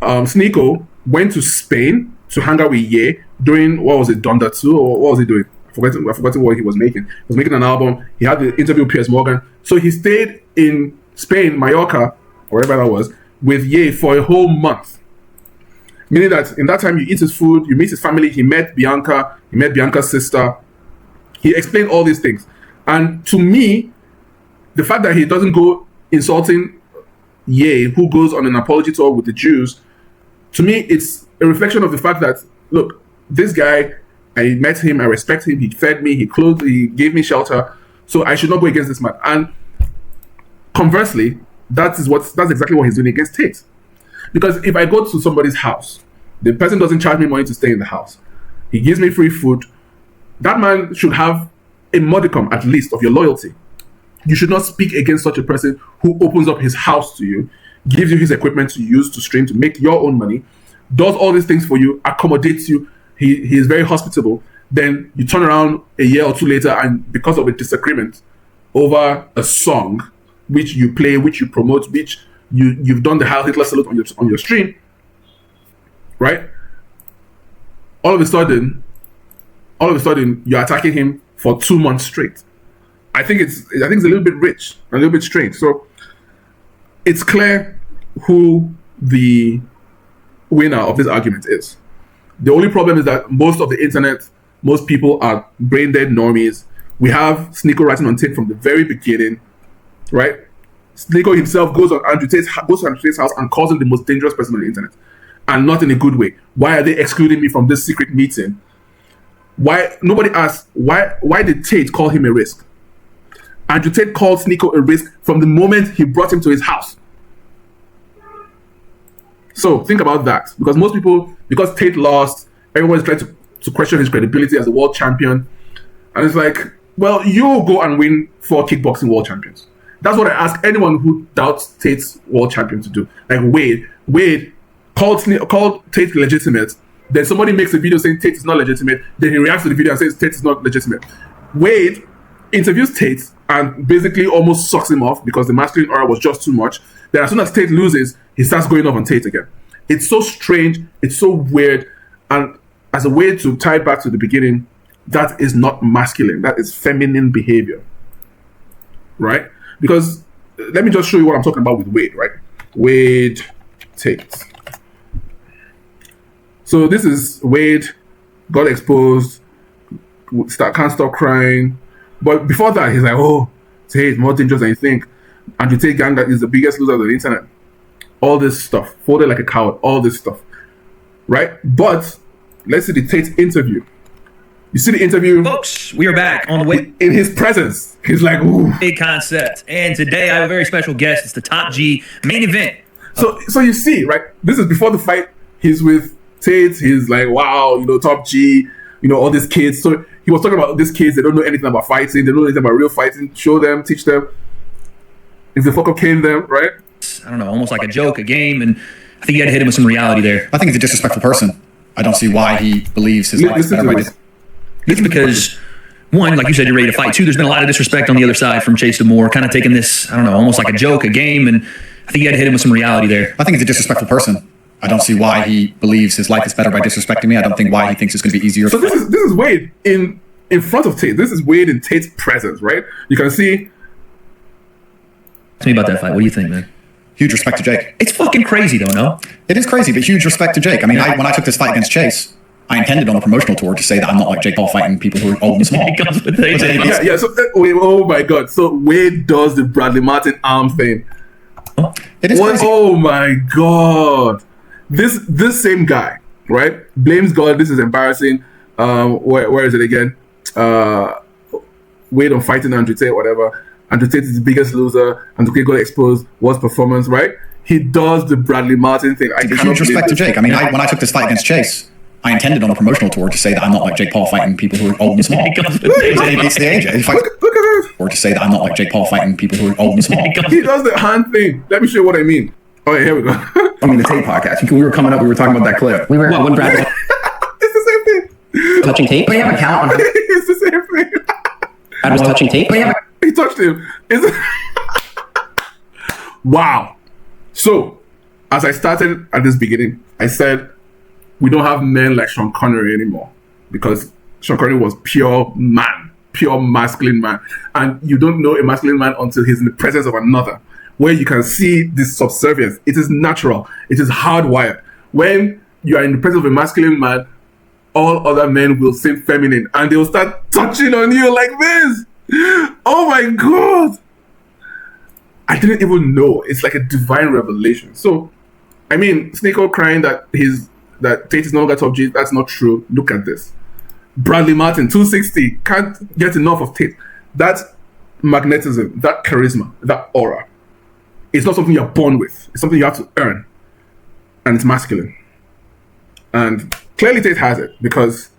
Sneako went to Spain to hang out with Ye during, what was it, Donda 2, or what was he doing? I've forgotten what he was making. He was making an album. He had the interview with Piers Morgan. So he stayed in Spain, Mallorca, or wherever that was, with Ye for a whole month. Meaning that in that time, you eat his food, you meet his family, he met Bianca, he met Bianca's sister. He explained all these things. And to me, the fact that he doesn't go insulting Ye, who goes on an apology tour with the Jews, to me, it's a reflection of the fact that, look, this guy, I met him, I respect him, he fed me, he clothed, he gave me shelter, so I should not go against this man. And conversely, that's exactly what he's doing against Tate. Because if I go to somebody's house, the person doesn't charge me money to stay in the house, he gives me free food, that man should have a modicum, at least, of your loyalty. You should not speak against such a person who opens up his house to you, gives you his equipment to use to stream, to make your own money, does all these things for you, accommodates you, he is very hospitable. Then you turn around a year or two later and because of a disagreement over a song which you play, which you promote, which you've done the Heil Hitler salute on your stream, right? All of a sudden, you're attacking him for 2 months straight. I think it's a little bit rich, a little bit strange. So it's clear who the winner of this argument is. The only problem is that most of the internet, most people are brain dead normies. We have Sneako writing on Tate from the very beginning, right? Sneako himself goes to Andrew Tate's house and calls him the most dangerous person on the internet, and not in a good way. Why are they excluding me from this secret meeting? Why nobody asked why did Tate call him a risk? Andrew Tate called Sneako a risk from the moment he brought him to his house. So think about that, because most people, because Tate lost, everyone is trying to question his credibility as a world champion, and it's like, well, you go and win 4 kickboxing world champions. That's what I ask anyone who doubts Tate's world champion to do. Like Wade called Tate legitimate. Then somebody makes a video saying Tate is not legitimate. Then he reacts to the video and says Tate is not legitimate. Wade interviews Tate and basically almost sucks him off because the masculine aura was just too much. Then as soon as Tate loses, he starts going off on Tate again. It's so strange. It's so weird. And as a way to tie it back to the beginning, that is not masculine. That is feminine behavior. Right? Because let me just show you what I'm talking about with Wade, right? Wade Tate. So this is Wade, got exposed, can't stop crying. But before that, he's like, oh, Tate, more dangerous than you think. Andrew Tate gang that is the biggest loser on the internet. All this stuff, folded like a coward, all this stuff. Right? But let's see the Tate interview. You see the interview? Folks, we are back on the way. In his presence. He's like, ooh. Big concept. And today I have a very special guest. It's the Top G main event. So you see, right? This is before the fight. He's with Tate. He's like, wow, Top G, all these kids. So he was talking about these kids. They don't know anything about fighting. They don't know anything about real fighting. Show them, teach them. If the fuck up cane them, right? I don't know, almost like a joke, a game. And I think you had to hit him with some reality there. I think he's a disrespectful person. I don't see why he believes his life is better by this. It's because, one, like you said, you're ready to fight. Two, there's been a lot of disrespect on the other side from Chase DeMoore, kind of taking this, I don't know, almost like a joke, a game, and I think you had to hit him with some reality there. I think he's a disrespectful person. I don't see why he believes his life is better by disrespecting me. I don't think why he thinks it's going to be easier. So this is Wade in front of Tate. This is Wade in Tate's presence, right? You can see. Tell me about that fight. What do you think, man? Huge respect to Jake. It's fucking crazy, though, no? It is crazy, but huge respect to Jake. I mean, when I took this fight against Chase, I intended on a promotional tour to say that I'm not like Jake Paul fighting people who are old and small. Yeah. So, oh my God. So Wade does the Bradley Martin arm thing. It is crazy. Oh my God. This same guy, right? Blames God. This is embarrassing. Where is it again? Wade on fighting Andrew Tate, whatever. Andrew Tate is the biggest loser. Andrew Tate got exposed. Worst performance, right? He does the Bradley Martin thing. Huge respect to Jake. I mean, when I took this fight against Chase, I intended on a promotional tour to say that I'm not like Jake Paul fighting people who are old and small. He beats the AJ. Look at this. Or to say that I'm not like Jake Paul fighting people who are old and small. He does the hand thing. Let me show you what I mean. Oh, yeah, here we go. I mean, the Tate podcast. We were coming up. We were talking about that clip. We were when Bradley It's the same thing. touching tape. We have a count on. It's the same thing. I was touching tape. He touched him. Wow. So, as I started at this beginning, I said we don't have men like Sean Connery anymore because Sean Connery was pure man, pure masculine man. And you don't know a masculine man until he's in the presence of another, where you can see this subservience. It is natural. It is hardwired. When you are in the presence of a masculine man, all other men will seem feminine and they'll start touching on you like this. Oh my God. I didn't even know. It's like a divine revelation. So, I mean, Sneako crying that Tate is no longer top G, that's not true. Look at this. Bradley Martin, 260, can't get enough of Tate. That magnetism, that charisma, that aura, it's not something you're born with. It's something you have to earn. And it's masculine. And clearly Tate has it because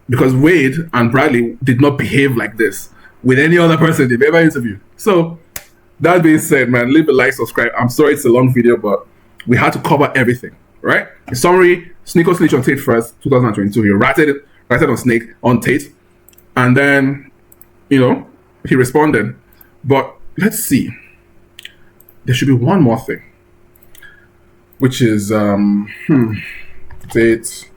Wade and Bradley did not behave like this with any other person they've ever interviewed. So, that being said, man, leave a like, subscribe. I'm sorry it's a long video, but we had to cover everything, right? In summary, Sneako snitched on Tate first, 2022. He ratted on Tate. And then, he responded. But let's see. there should be one more thing, which is Tate,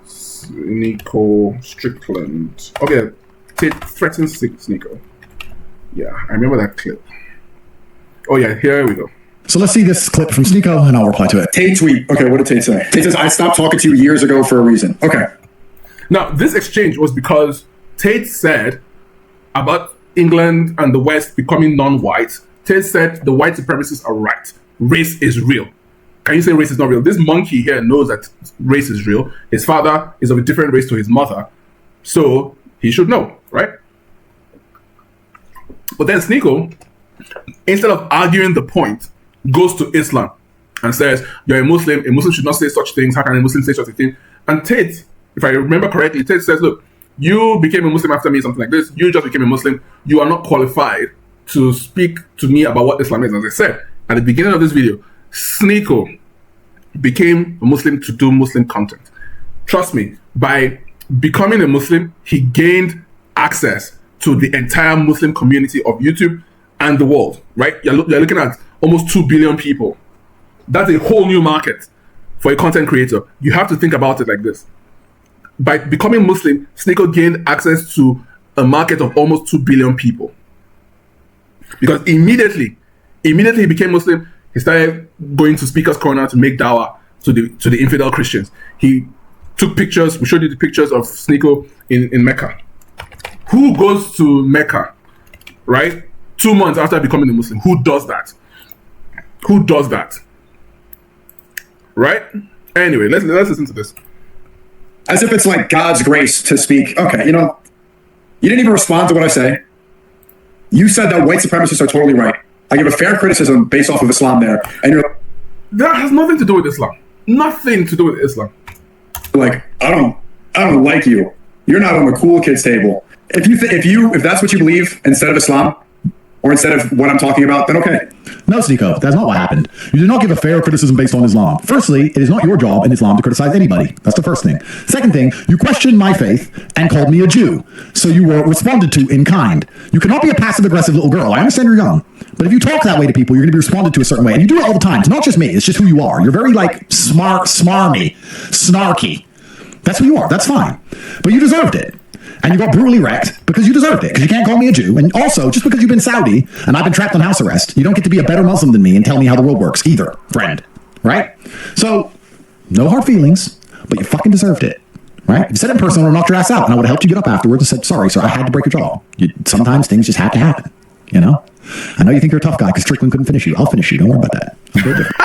Sneako, Strickland. Okay, Tate threatens Sneako. Yeah, I remember that clip. Oh yeah, here we go. So let's see this clip from Sneako, and I'll reply to it. Tate tweet. Okay, what did Tate say? Tate says, I stopped talking to you years ago for a reason. Okay. Now, this exchange was because Tate said about England and the West becoming non-white. Tate said the white supremacists are right. Race is real. Can you say race is not real? This monkey here knows that race is real. His father is of a different race to his mother. So he should know, right? But then Sneako, instead of arguing the point, goes to Islam and says, you're a Muslim should not say such things. How can a Muslim say such a thing? And Tate, if I remember correctly, Tate says, look, you became a Muslim after me, something like this. You just became a Muslim. You are not qualified to speak to me about what Islam is. As I said at the beginning of this video, Sneako became a Muslim to do Muslim content. Trust me, by becoming a Muslim, he gained access to the entire Muslim community of YouTube and the world, right? You're looking at almost 2 billion people. That's a whole new market for a content creator. You have to think about it like this. By becoming Muslim, Sneako gained access to a market of almost 2 billion people. Because immediately he became Muslim, he started going to Speaker's Corner to make dawah to the infidel Christians. He took pictures, we showed you the pictures of Sneako in Mecca. Who goes to Mecca, right? 2 months after becoming a Muslim? Who does that? Who does that? Right? Anyway, let's listen to this. As if it's like God's grace to speak. Okay, you didn't even respond to what I say. You said that white supremacists are totally right. I give a fair criticism based off of Islam there. And you're that has nothing to do with Islam. Nothing to do with Islam. Like, I don't like you. You're not on the cool kids table. If that's what you believe instead of Islam, or instead of what I'm talking about, then okay. No, Sneako, that's not what happened. You did not give a fair criticism based on Islam. Firstly, it is not your job in Islam to criticize anybody. That's the first thing. Second thing, you questioned my faith and called me a Jew. So you were responded to in kind. You cannot be a passive-aggressive little girl. I understand you're young. But if you talk that way to people, you're going to be responded to a certain way. And you do it all the time. It's not just me. It's just who you are. You're very, smarmy, snarky. That's who you are. That's fine. But you deserved it. And you got brutally wrecked because you deserved it, because you can't call me a Jew. And also, just because you've been Saudi and I've been trapped on house arrest, you don't get to be a better Muslim than me and tell me how the world works either, friend. Right? So, no hard feelings, but you fucking deserved it. Right? If you said it in person, I would have knocked your ass out, and I would have helped you get up afterwards and said, sorry, sir, I had to break your jaw. Sometimes things just have to happen. I know you think you're a tough guy because Strickland couldn't finish you. I'll finish you. Don't worry about that. I'm very different.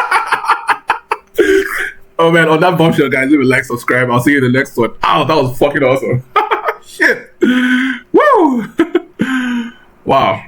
Oh man, on that bombshell, guys, leave a like, subscribe. I'll see you in the next one. Ow, that was fucking awesome. Shit. Woo! Wow.